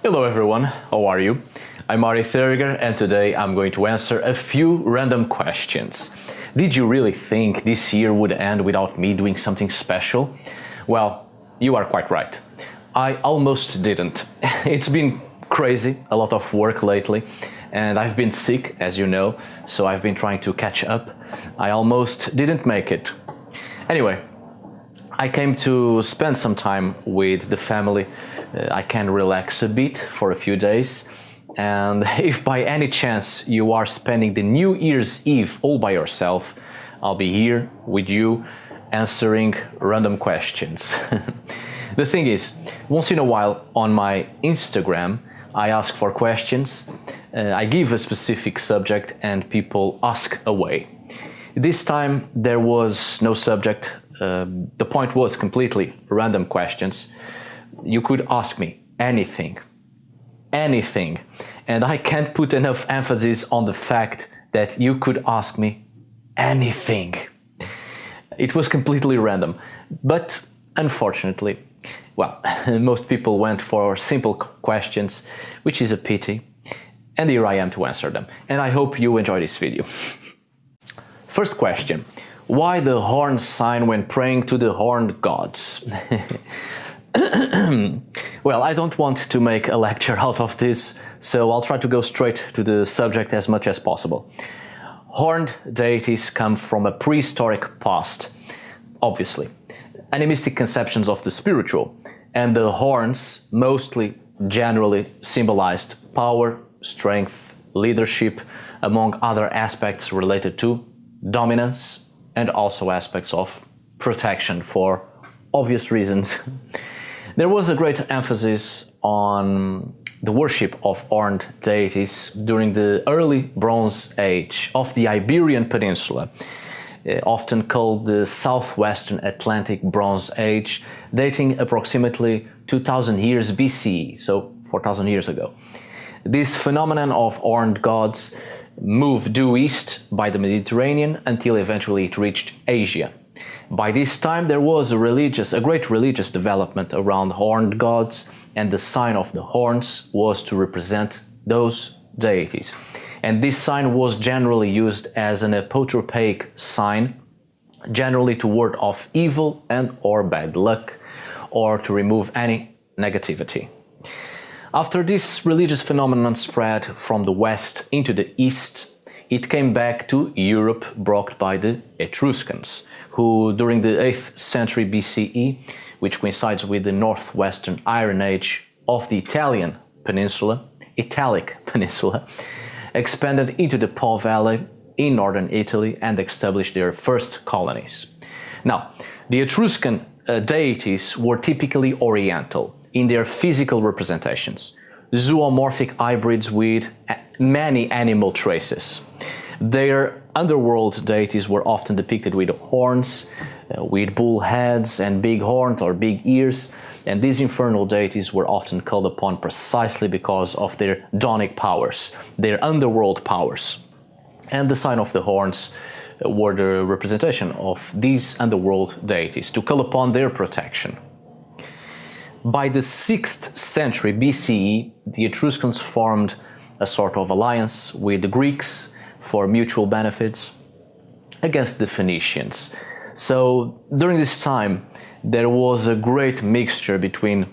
Hello everyone, how are you? I'm Arith Härger and today I'm going to answer a few random questions. Did you really think this year would end without me doing something special? Well, you are quite right. I almost didn't. It's been crazy, a lot of work lately, and I've been sick, as you know, so I've been trying to catch up. I almost didn't make it. Anyway, I came to spend some time with the family. I can relax a bit for a few days. And if by any chance you are spending the New Year's Eve all by yourself, I'll be here with you answering random questions. The thing is, once in a while on my Instagram, I ask for questions. I give a specific subject and people ask away. This time there was no subject. The point was completely random questions. You could ask me anything, and I can't put enough emphasis on the fact that you could ask me anything. It was completely random, but unfortunately, well, most people went for simple questions, which is a pity, and here I am to answer them, and I hope you enjoy this video. First question. Why the horn sign when praying to the horned gods? Well, I don't want to make a lecture out of this, so I'll try to go straight to the subject as much as possible. Horned deities come from a prehistoric past, obviously. Animistic conceptions of the spiritual, and the horns mostly, generally symbolized power, strength, leadership, among other aspects related to dominance, and also aspects of protection for obvious reasons. There was a great emphasis on the worship of horned deities during the early Bronze Age of the Iberian Peninsula, often called the Southwestern Atlantic Bronze Age, dating approximately 2000 years BCE, so 4000 years ago. This phenomenon of horned gods moved due east by the Mediterranean until eventually it reached Asia. By this time there was a great religious development around horned gods, and the sign of the horns was to represent those deities. And this sign was generally used as an apotropaic sign, generally to ward off evil and or bad luck, or to remove any negativity. After this religious phenomenon spread from the west into the east, it came back to Europe, brought by the Etruscans, who during the 8th century BCE, which coincides with the northwestern Iron Age of the Italic Peninsula, expanded into the Po Valley in northern Italy and established their first colonies. Now, the Etruscan deities were typically oriental in their physical representations, zoomorphic hybrids with many animal traces. Their underworld deities were often depicted with horns, with bull heads and big horns or big ears, and these infernal deities were often called upon precisely because of their daunic powers, their underworld powers. And the sign of the horns were the representation of these underworld deities to call upon their protection. By the 6th century BCE, the Etruscans formed a sort of alliance with the Greeks for mutual benefits against the Phoenicians. So during this time, there was a great mixture between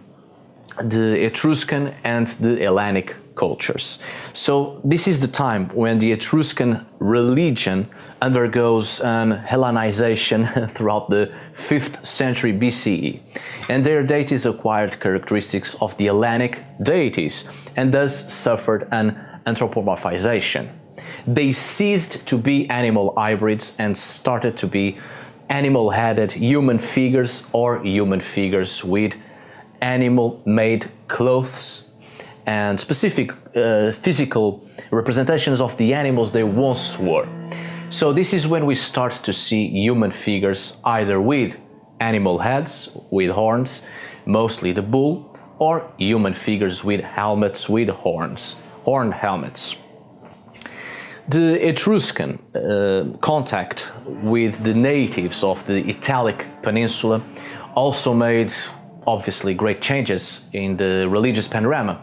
the Etruscan and the Hellenic cultures. So this is the time when the Etruscan religion undergoes an Hellenization throughout the 5th century BCE, and their deities acquired characteristics of the Hellenic deities and thus suffered an anthropomorphization. They ceased to be animal hybrids and started to be animal-headed human figures or human figures with animal-made clothes and specific physical representations of the animals they once were. So this is when we start to see human figures either with animal heads, with horns, mostly the bull, or human figures with helmets with horns, horned helmets. The Etruscan contact with the natives of the Italic Peninsula also made obviously great changes in the religious panorama.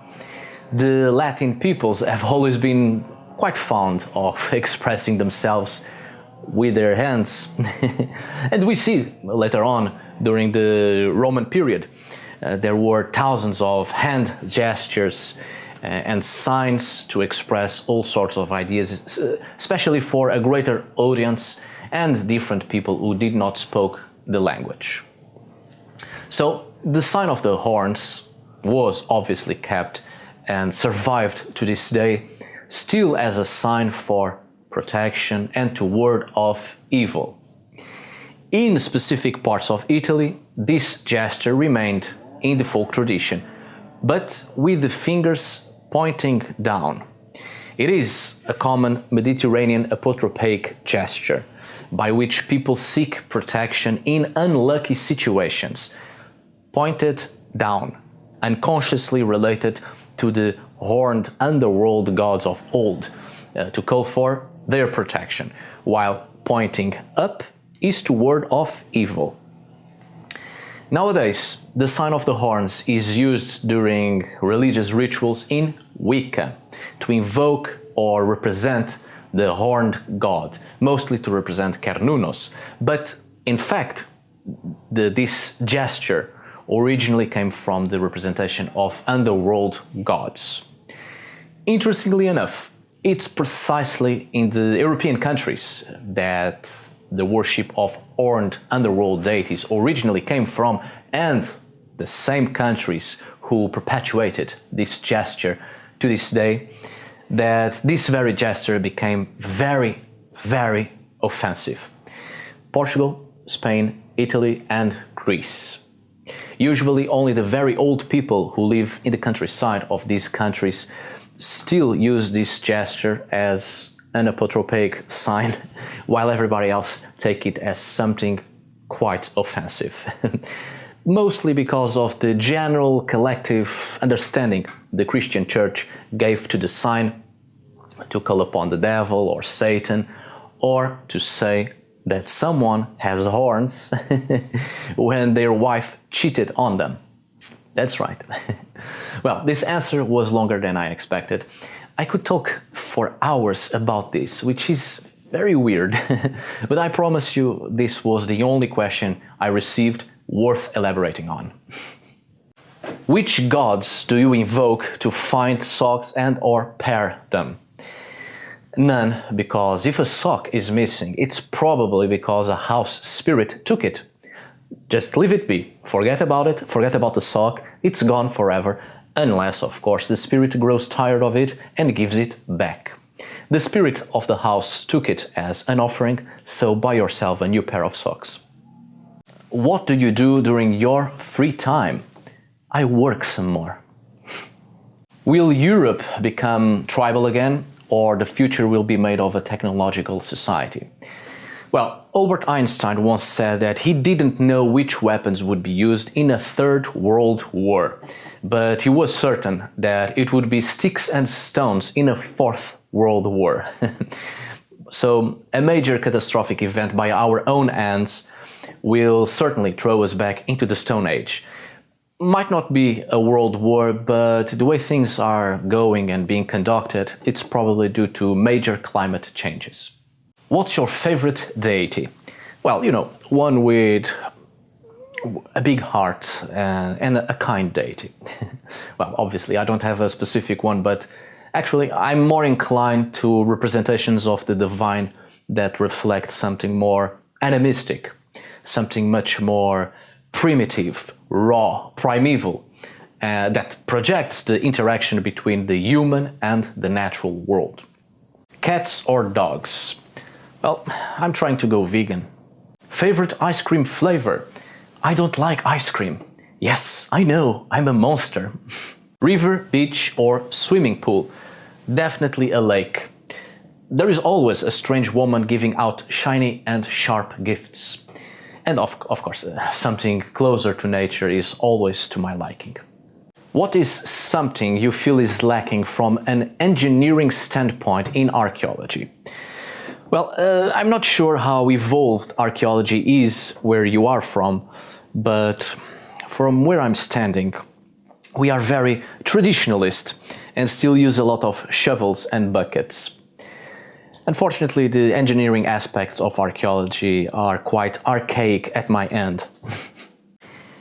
The Latin peoples have always been quite fond of expressing themselves with their hands. And we see later on, during the Roman period, there were thousands of hand gestures and signs to express all sorts of ideas, especially for a greater audience and different people who did not speak the language. So the sign of the horns was obviously kept and survived to this day, still as a sign for protection and to ward off evil. In specific parts of Italy, this gesture remained in the folk tradition, but with the fingers pointing down. It is a common Mediterranean apotropaic gesture by which people seek protection in unlucky situations, pointed down, unconsciously related to the horned underworld gods of old, to call for their protection, while pointing up is to ward off evil. Nowadays, the sign of the horns is used during religious rituals in Wicca to invoke or represent the horned god, mostly to represent Cernunnos. But in fact, this gesture originally came from the representation of underworld gods. Interestingly enough, it's precisely in the European countries that the worship of horned underworld deities originally came from, and the same countries who perpetuated this gesture to this day, that this very gesture became very, very offensive. Portugal, Spain, Italy, and Greece. Usually only the very old people who live in the countryside of these countries still use this gesture as an apotropaic sign, while everybody else take it as something quite offensive. Mostly because of the general collective understanding the Christian Church gave to the sign to call upon the devil or Satan, or to say that someone has horns when their wife cheated on them. That's right. Well, this answer was longer than I expected. I could talk for hours about this, which is very weird, but I promise you this was the only question I received worth elaborating on. Which gods do you invoke to find socks and or pair them? None, because if a sock is missing, it's probably because a house spirit took it. Just leave it be, forget about it, forget about the sock, it's gone forever, unless, of course, the spirit grows tired of it and gives it back. The spirit of the house took it as an offering, so buy yourself a new pair of socks. What do you do during your free time? I work some more. Will Europe become tribal again, or the future will be made of a technological society? Well, Albert Einstein once said that he didn't know which weapons would be used in a third world war, but he was certain that it would be sticks and stones in a fourth world war. So a major catastrophic event by our own hands will certainly throw us back into the Stone Age. Might not be a world war, but the way things are going and being conducted, it's probably due to major climate changes. What's your favorite deity? Well, you know, one with a big heart and a kind deity. Well, obviously I don't have a specific one, but actually I'm more inclined to representations of the divine that reflect something more animistic, something much more primitive, raw, primeval, that projects the interaction between the human and the natural world. Cats or dogs? Well, I'm trying to go vegan. Favorite ice cream flavor? I don't like ice cream. Yes, I know, I'm a monster. River, beach, or swimming pool? Definitely a lake. There is always a strange woman giving out shiny and sharp gifts. And of course, something closer to nature is always to my liking. What is something you feel is lacking from an engineering standpoint in archaeology? Well, I'm not sure how evolved archaeology is where you are from, but from where I'm standing, we are very traditionalist and still use a lot of shovels and buckets. Unfortunately, the engineering aspects of archaeology are quite archaic at my end.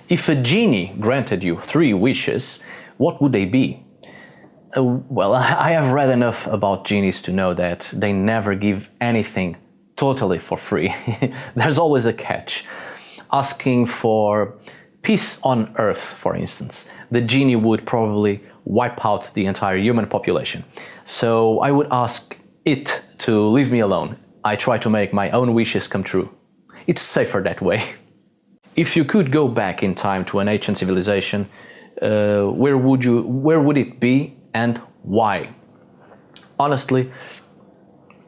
If a genie granted you 3 wishes, what would they be? Well, I have read enough about genies to know that they never give anything totally for free. There's always a catch. Asking for peace on Earth, for instance, the genie would probably wipe out the entire human population. So I would ask it to leave me alone. I try to make my own wishes come true. It's safer that way. If you could go back in time to an ancient civilization, where would it be and why? Honestly,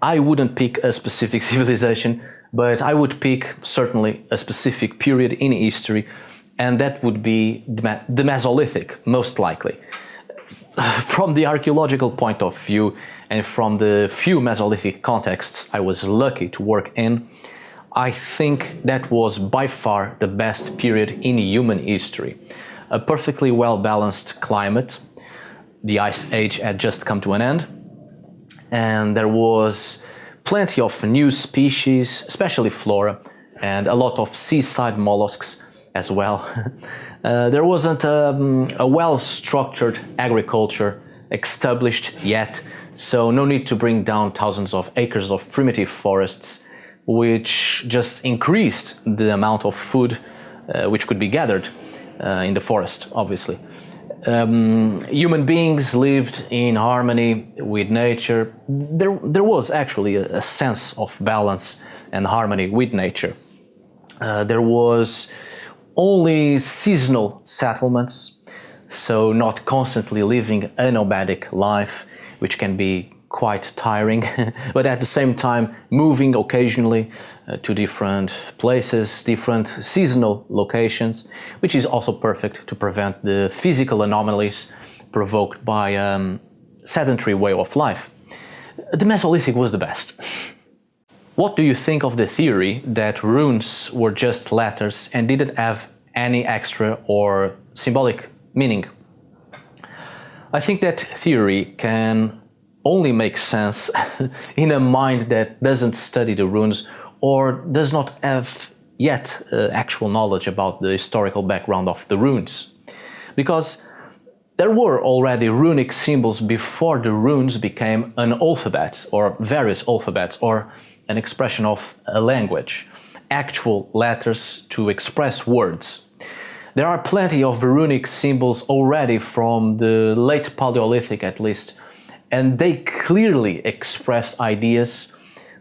I wouldn't pick a specific civilization, but I would pick certainly a specific period in history, and that would be the Mesolithic, most likely. From the archaeological point of view, and from the few Mesolithic contexts I was lucky to work in, I think that was by far the best period in human history. A perfectly well-balanced climate, the Ice Age had just come to an end, and there was plenty of new species, especially flora, and a lot of seaside mollusks as well. There wasn't a well-structured agriculture established yet, so no need to bring down thousands of acres of primitive forests, which just increased the amount of food which could be gathered in the forest, obviously. Human beings lived in harmony with nature. There was actually a sense of balance and harmony with nature. There was only seasonal settlements, so not constantly living a nomadic life, which can be quite tiring, but at the same time moving occasionally to different places, different seasonal locations, which is also perfect to prevent the physical anomalies provoked by a sedentary way of life. The Mesolithic was the best. What do you think of the theory that runes were just letters and didn't have any extra or symbolic meaning? I think that theory can only make sense in a mind that doesn't study the runes or does not have yet actual knowledge about the historical background of the runes. Because there were already runic symbols before the runes became an alphabet or various alphabets or an expression of a language, actual letters to express words. There are plenty of runic symbols already from the late Paleolithic at least, and they clearly express ideas.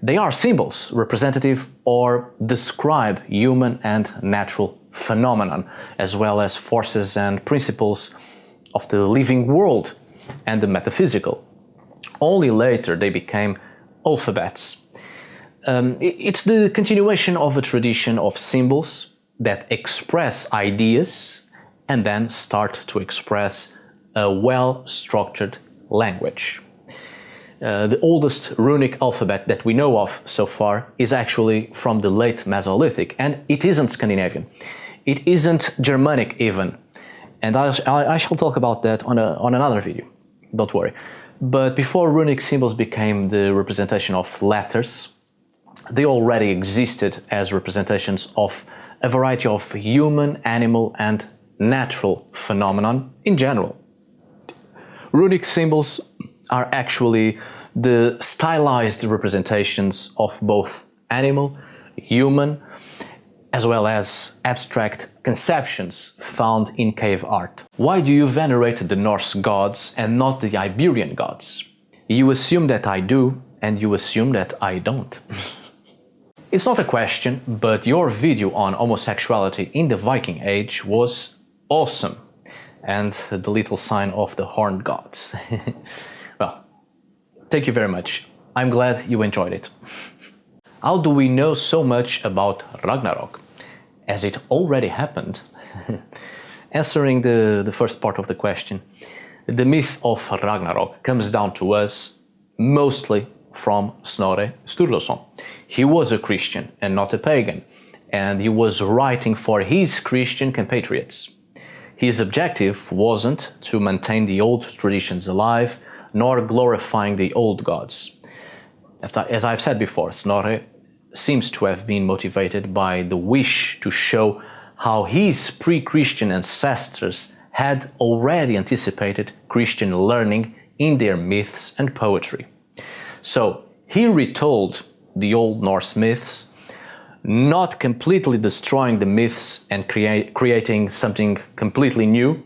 They are symbols, representative or describe human and natural phenomenon, as well as forces and principles of the living world and the metaphysical. Only later they became alphabets. It's the continuation of a tradition of symbols that express ideas and then start to express a well-structured language. The oldest runic alphabet that we know of so far is actually from the late Mesolithic, and it isn't Scandinavian. It isn't Germanic even. And I shall talk about that on another video, don't worry. But before runic symbols became the representation of letters, they already existed as representations of a variety of human, animal, and natural phenomenon in general. Runic symbols are actually the stylized representations of both animal, human, as well as abstract conceptions found in cave art. Why do you venerate the Norse gods and not the Iberian gods? You assume that I do, and you assume that I don't. It's not a question, but your video on homosexuality in the Viking Age was awesome. And the little sign of the horned gods. Well, thank you very much. I'm glad you enjoyed it. How do we know so much about Ragnarok? As it already happened. Answering the first part of the question, the myth of Ragnarok comes down to us mostly from Snorre Sturluson. He was a Christian and not a pagan, and he was writing for his Christian compatriots. His objective wasn't to maintain the old traditions alive, nor glorifying the old gods. As I've said before, Snorre seems to have been motivated by the wish to show how his pre-Christian ancestors had already anticipated Christian learning in their myths and poetry. So he retold the Old Norse myths, not completely destroying the myths and creating something completely new,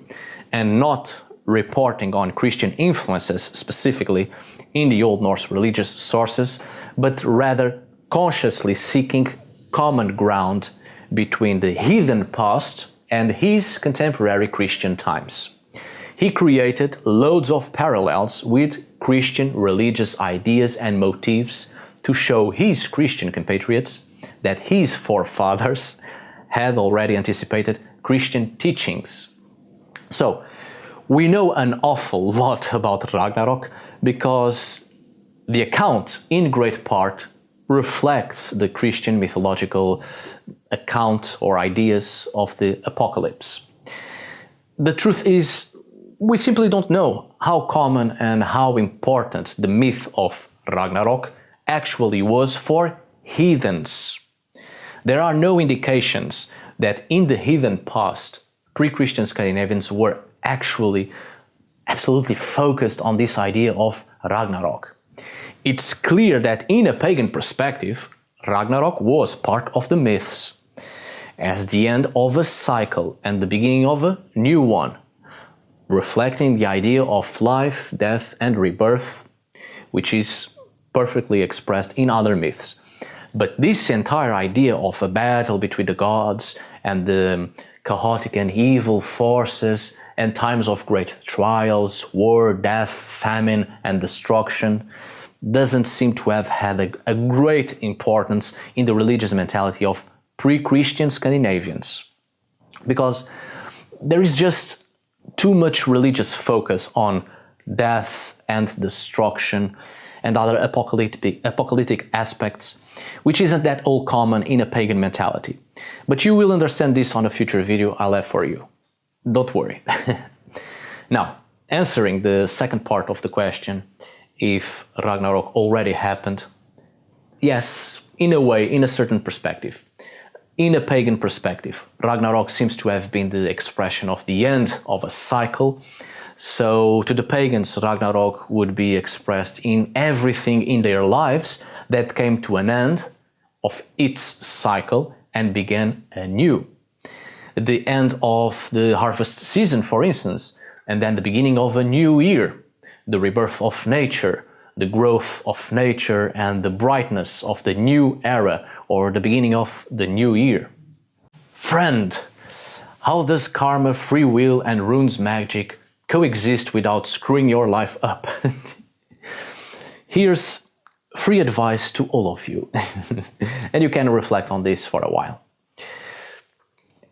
and not reporting on Christian influences specifically in the Old Norse religious sources, but rather consciously seeking common ground between the heathen past and his contemporary Christian times. He created loads of parallels with Christian religious ideas and motifs to show his Christian compatriots that his forefathers had already anticipated Christian teachings. So, we know an awful lot about Ragnarok because the account, in great part, reflects the Christian mythological account or ideas of the apocalypse. The truth is, we simply don't know how common and how important the myth of Ragnarok actually was for heathens. There are no indications that in the heathen past, pre-Christian Scandinavians were actually absolutely focused on this idea of Ragnarok. It's clear that in a pagan perspective, Ragnarok was part of the myths, as the end of a cycle and the beginning of a new one, reflecting the idea of life, death and rebirth, which is perfectly expressed in other myths. But this entire idea of a battle between the gods and the chaotic and evil forces and times of great trials, war, death, famine and destruction doesn't seem to have had a great importance in the religious mentality of pre-Christian Scandinavians. Because there is just too much religious focus on death and destruction and other apocalyptic aspects, which isn't that all common in a pagan mentality. But you will understand this on a future video I'll have for you. Don't worry. Now, answering the second part of the question, if Ragnarok already happened, yes, in a way, in a certain perspective. In a pagan perspective, Ragnarok seems to have been the expression of the end of a cycle. So to the pagans, Ragnarok would be expressed in everything in their lives that came to an end of its cycle and began anew. The end of the harvest season, for instance, and then the beginning of a new year, the rebirth of nature, the growth of nature and the brightness of the new era or the beginning of the new year. Friend, how does karma, free will and runes magic coexist without screwing your life up? Here's free advice to all of you, and you can reflect on this for a while.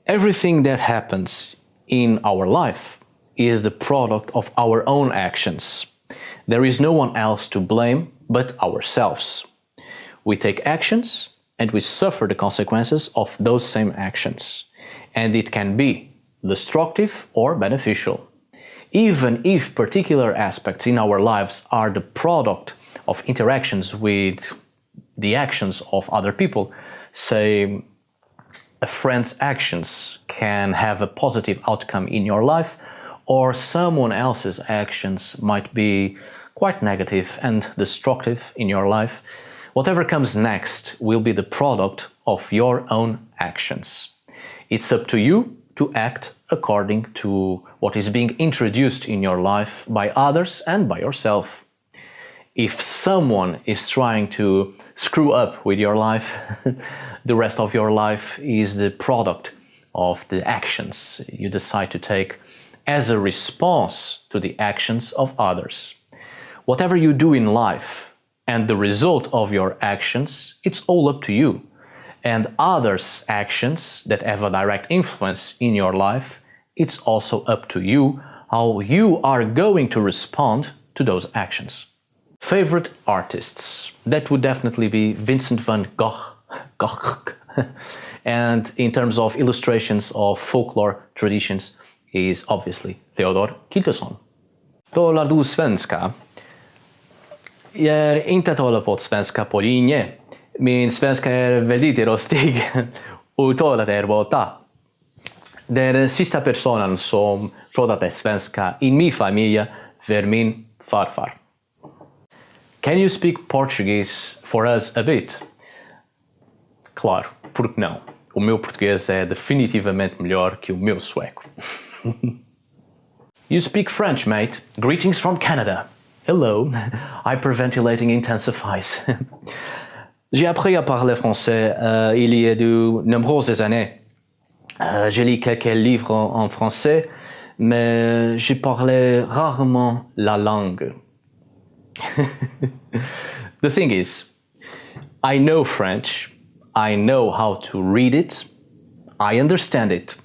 Everything that happens in our life is the product of our own actions. There is no one else to blame but ourselves. We take actions and we suffer the consequences of those same actions. And it can be destructive or beneficial. Even if particular aspects in our lives are the product of interactions with the actions of other people, say a friend's actions can have a positive outcome in your life, or someone else's actions might be quite negative and destructive in your life. Whatever comes next will be the product of your own actions. It's up to you to act according to what is being introduced in your life by others and by yourself. If someone is trying to screw up with your life, the rest of your life is the product of the actions you decide to take as a response to the actions of others. Whatever you do in life and the result of your actions, it's all up to you. And others' actions that have a direct influence in your life, it's also up to you how you are going to respond to those actions. Favorite artists? That would definitely be Vincent van Gogh. And in terms of illustrations of folklore traditions, is obviously Theodor Kittelson. Talar du svenska? Jag är inte talar på svenska på linje. Min svenska är väldigt rostig. Uttalet är borta. Den sista personen som pratade svenska i min familj var min farfar. Can you speak Portuguese for us a bit? Claro, porque não? O meu português é definitivamente melhor que o meu sueco. You speak French, mate. Greetings from Canada. Hello. Hyperventilating intensifies. J'ai appris à parler français il y a de nombreuses années. J'ai lu quelques livres en français, mais je parlais rarement la langue. The thing is, I know French, I know how to read it, I understand it,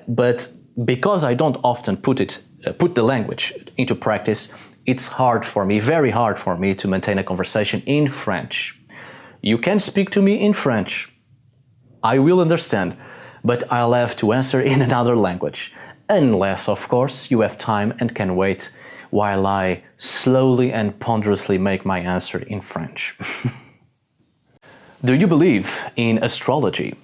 but because I don't often put the language into practice, it's hard for me, very hard for me to maintain a conversation in French. You can speak to me in French, I will understand, but I'll have to answer in another language, unless, of course, you have time and can wait while I slowly and ponderously make my answer in French. Do you believe in astrology?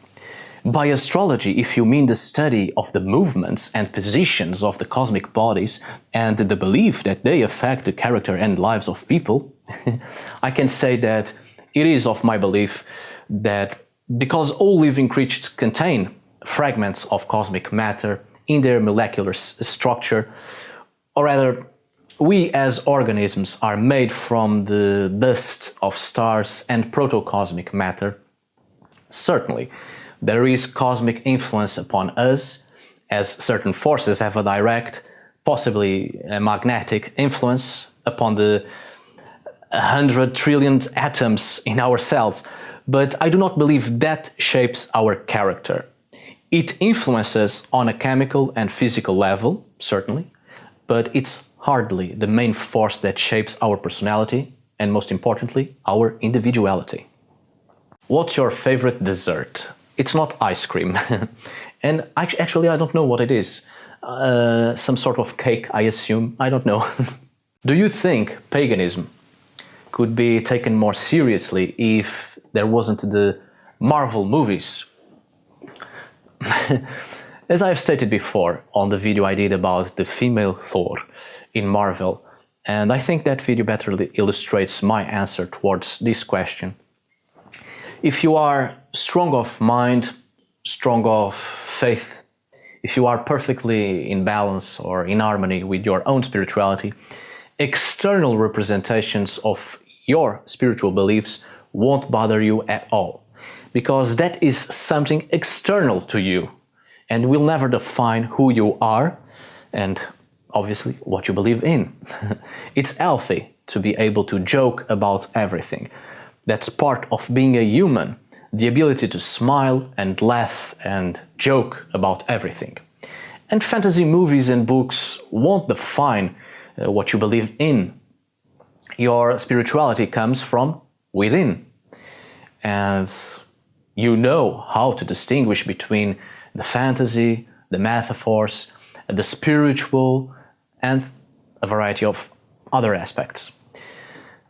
By astrology, if you mean the study of the movements and positions of the cosmic bodies and the belief that they affect the character and lives of people, I can say that it is of my belief that because all living creatures contain fragments of cosmic matter in their molecular structure, or rather, we as organisms are made from the dust of stars and protocosmic matter. Certainly, there is cosmic influence upon us, as certain forces have a direct, possibly a magnetic influence upon the 100 trillion atoms in our cells, but I do not believe that shapes our character. It influences on a chemical and physical level, certainly, but it's hardly the main force that shapes our personality and, most importantly, our individuality. What's your favorite dessert? It's not ice cream. And actually, I don't know what it is. Some sort of cake, I assume. I don't know. Do you think paganism could be taken more seriously if there wasn't the Marvel movies? As I have stated before on the video I did about the female Thor in Marvel, and I think that video better illustrates my answer towards this question. If you are strong of mind, strong of faith, if you are perfectly in balance or in harmony with your own spirituality, external representations of your spiritual beliefs won't bother you at all, because that is something external to you and will never define who you are and obviously what you believe in. It's healthy to be able to joke about everything. That's part of being a human, the ability to smile and laugh and joke about everything. And fantasy movies and books won't define what you believe in. Your spirituality comes from within. And you know how to distinguish between the fantasy, the metaphors, the spiritual, and a variety of other aspects.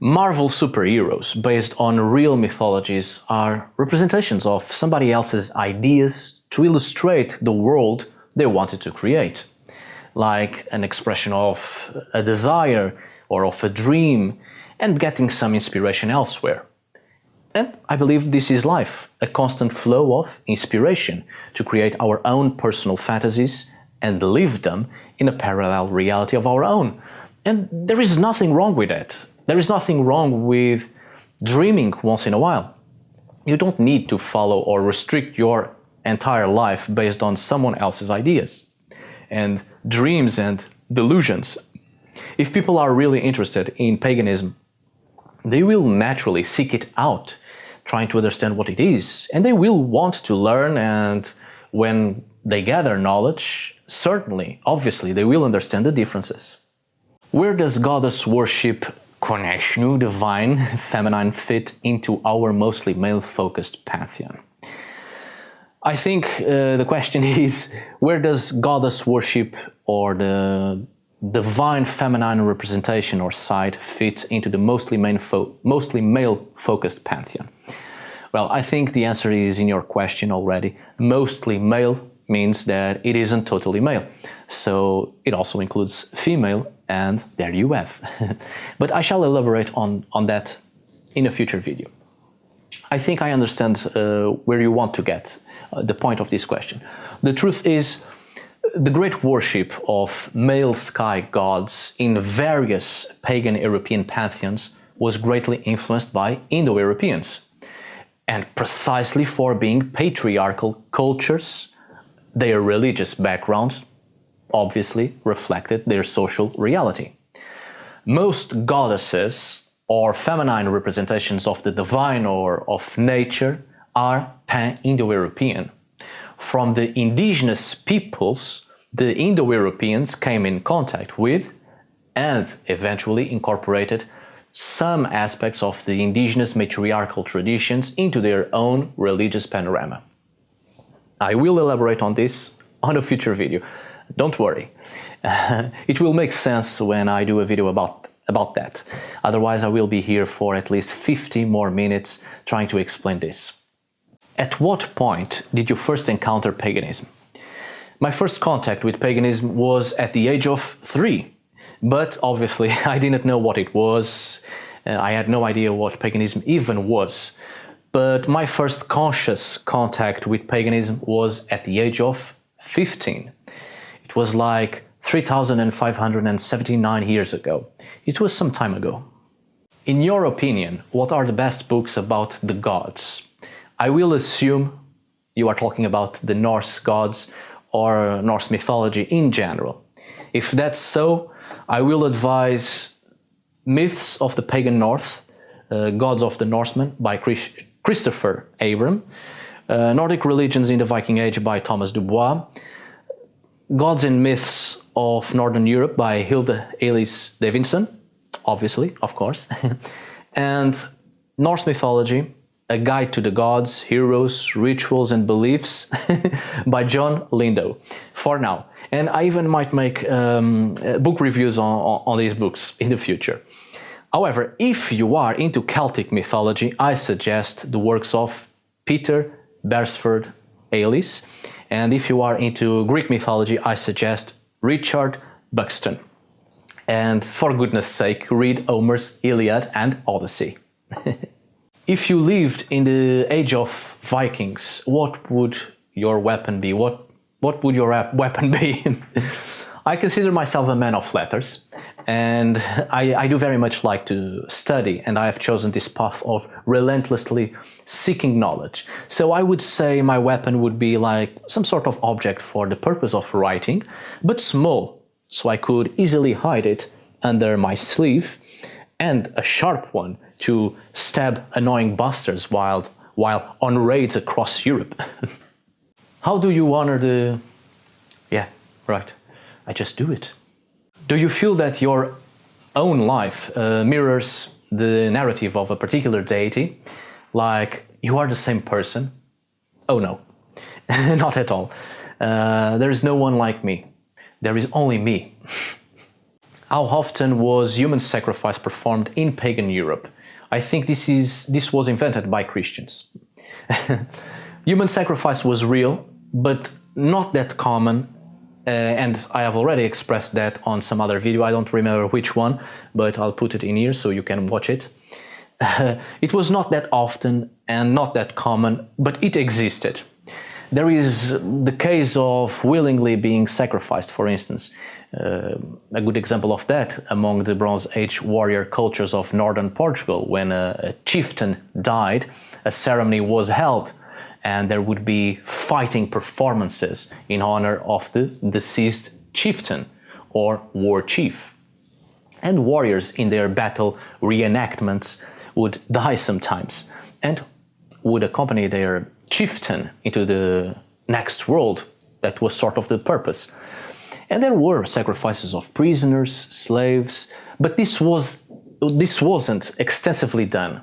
Marvel superheroes based on real mythologies are representations of somebody else's ideas to illustrate the world they wanted to create, like an expression of a desire or of a dream and getting some inspiration elsewhere. And I believe this is life, a constant flow of inspiration to create our own personal fantasies and live them in a parallel reality of our own. And there is nothing wrong with that. There is nothing wrong with dreaming once in a while. You don't need to follow or restrict your entire life based on someone else's ideas and dreams and delusions. If people are really interested in paganism, they will naturally seek it out, trying to understand what it is, and they will want to learn, and when they gather knowledge, certainly, obviously, they will understand the differences. Where does goddess worship, connection, divine, feminine fit into our mostly male-focused pantheon? I think the question is, where does goddess worship or the divine feminine representation or side fit into the mostly male-focused pantheon? Well, I think the answer is in your question already. Mostly male means that it isn't totally male. So it also includes female, and there you have. But I shall elaborate on that in a future video. I think I understand where you want to get, the point of this question. The truth is, the great worship of male sky gods in various pagan European pantheons was greatly influenced by indo-europeans. And precisely for being patriarchal cultures, their religious background obviously reflected their social reality. Most goddesses or feminine representations of the divine or of nature are pan-Indo-European. From the indigenous peoples, the Indo-Europeans came in contact with and eventually incorporated some aspects of the indigenous matriarchal traditions into their own religious panorama. I will elaborate on this on a future video, don't worry. It will make sense when I do a video about that. Otherwise, I will be here for at least 50 more minutes trying to explain this. At what point did you first encounter paganism? My first contact with paganism was at the age of 3, but obviously I didn't know what it was. I had no idea what paganism even was. But my first conscious contact with paganism was at the age of 15. It was like 3,579 years ago. It was some time ago. In your opinion, what are the best books about the gods? I will assume you are talking about the Norse gods or Norse mythology in general. If that's so, I will advise Myths of the Pagan North, Gods of the Norsemen by Christopher Abram, Nordic Religions in the Viking Age by Thomas Dubois, Gods and Myths of Northern Europe by Hilde Elis Davidson, obviously, of course, and Norse Mythology, A Guide to the Gods, Heroes, Rituals and Beliefs by John Lindo, for now. And I even might make book reviews on these books in the future. However, if you are into Celtic mythology, I suggest the works of Peter Beresford Ellis, and if you are into Greek mythology, I suggest Richard Buxton. And for goodness sake, read Homer's Iliad and Odyssey. If you lived in the age of Vikings, what would your weapon be? What would your weapon be? I consider myself a man of letters, and I do very much like to study, and I have chosen this path of relentlessly seeking knowledge. So I would say my weapon would be like some sort of object for the purpose of writing, but small, so I could easily hide it under my sleeve, and a sharp one to stab annoying bastards while on raids across Europe. How do you honor the... Yeah, right. I just do it. Do you feel that your own life mirrors the narrative of a particular deity? Like you are the same person? Oh no, not at all. There is no one like me. There is only me. How often was human sacrifice performed in pagan Europe? I think this was invented by Christians. Human sacrifice was real, but not that common. And I have already expressed that on some other video, I don't remember which one, but I'll put it in here so you can watch it. It was not that often and not that common, but it existed. There is the case of willingly being sacrificed, for instance. A good example of that among the Bronze Age warrior cultures of northern Portugal. When a chieftain died, a ceremony was held, and there would be fighting performances in honor of the deceased chieftain or war chief. And warriors in their battle reenactments would die sometimes and would accompany their chieftain into the next world. That was sort of the purpose. And there were sacrifices of prisoners, slaves, but this wasn't extensively done.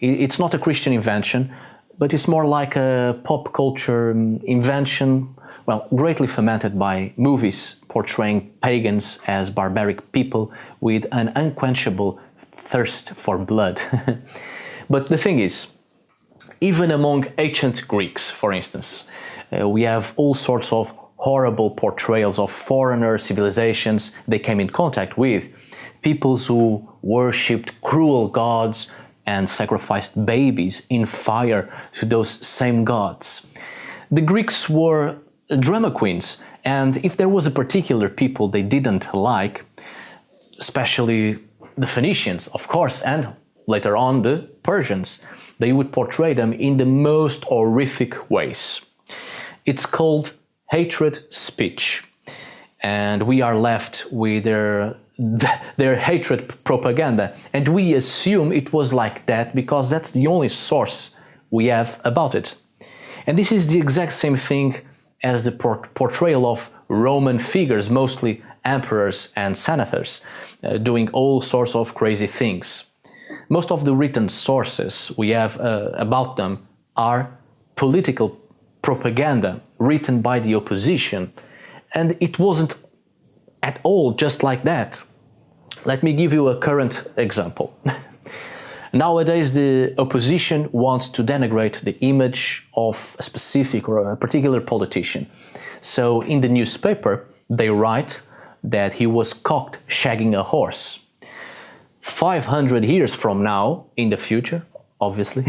It's not a Christian invention. but it's more like a pop culture invention, well, greatly fermented by movies portraying pagans as barbaric people with an unquenchable thirst for blood. But the thing is, even among ancient Greeks, for instance, we have all sorts of horrible portrayals of foreigner civilizations they came in contact with, peoples who worshipped cruel gods and sacrificed babies in fire to those same gods. The Greeks were drama queens, and if there was a particular people they didn't like, especially the Phoenicians, of course, and later on the Persians, they would portray them in the most horrific ways. It's called hatred speech, and we are left with their hatred propaganda, and we assume it was like that because that's the only source we have about it. And this is the exact same thing as the portrayal of Roman figures, mostly emperors and senators, doing all sorts of crazy things. Most of the written sources we have about them are political propaganda written by the opposition, and it wasn't at all just like that. Let me give you a current example. Nowadays, the opposition wants to denigrate the image of a specific or a particular politician. So in the newspaper, they write that he was caught shagging a horse. 500 years from now, in the future, obviously,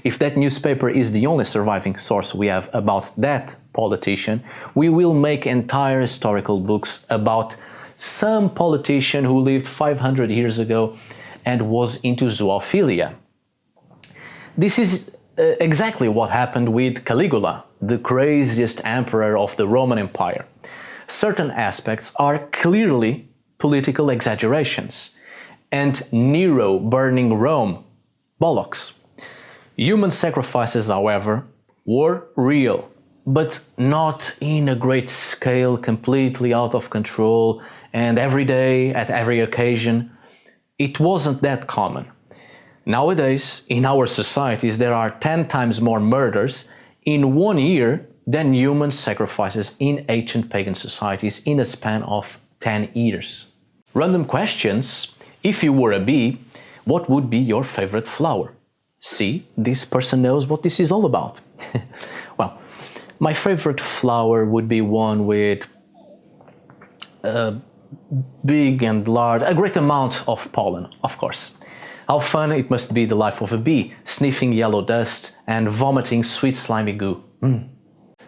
if that newspaper is the only surviving source we have about that politician, we will make entire historical books about some politician who lived 500 years ago and was into zoophilia. This is exactly what happened with Caligula, the craziest emperor of the Roman Empire. Certain aspects are clearly political exaggerations, and Nero burning Rome, bollocks. Human sacrifices, however, were real, but not in a great scale, completely out of control, and every day, at every occasion. It wasn't that common. Nowadays, in our societies, there are 10 times more murders in 1 year than human sacrifices in ancient pagan societies in a span of 10 years. Random questions. If you were a bee, what would be your favorite flower? See, this person knows what this is all about. Well, my favorite flower would be one with big and large, a great amount of pollen, of course. How fun it must be the life of a bee, sniffing yellow dust and vomiting sweet slimy goo.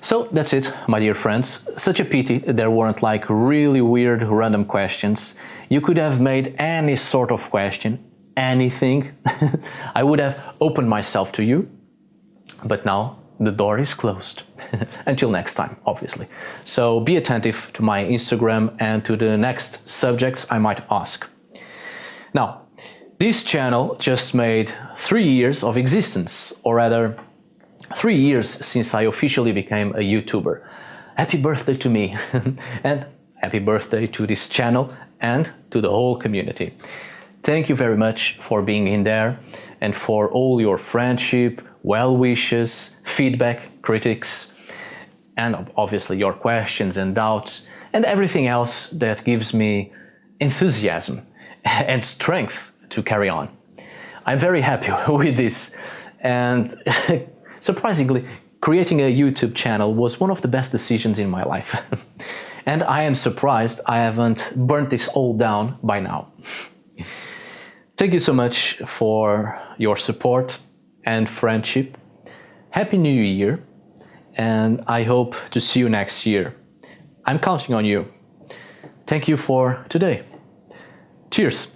So that's it, my dear friends. Such a pity there weren't like really weird random questions. You could have made any sort of question, anything. I would have opened myself to you, but now the door is closed. Until next time, obviously. So be attentive to my Instagram and to the next subjects I might ask. Now, this channel just made 3 years of existence, or rather 3 years since I officially became a YouTuber. Happy birthday to me, and happy birthday to this channel and to the whole community. Thank you very much for being in there and for all your friendship, well wishes, feedback, critics, and obviously your questions and doubts and everything else that gives me enthusiasm and strength to carry on. I'm very happy with this, and surprisingly, creating a YouTube channel was one of the best decisions in my life. And I am surprised I haven't burnt this all down by now. Thank you so much for your support and friendship. Happy New Year, and I hope to see you next year. I'm counting on you. Thank you for today. Cheers!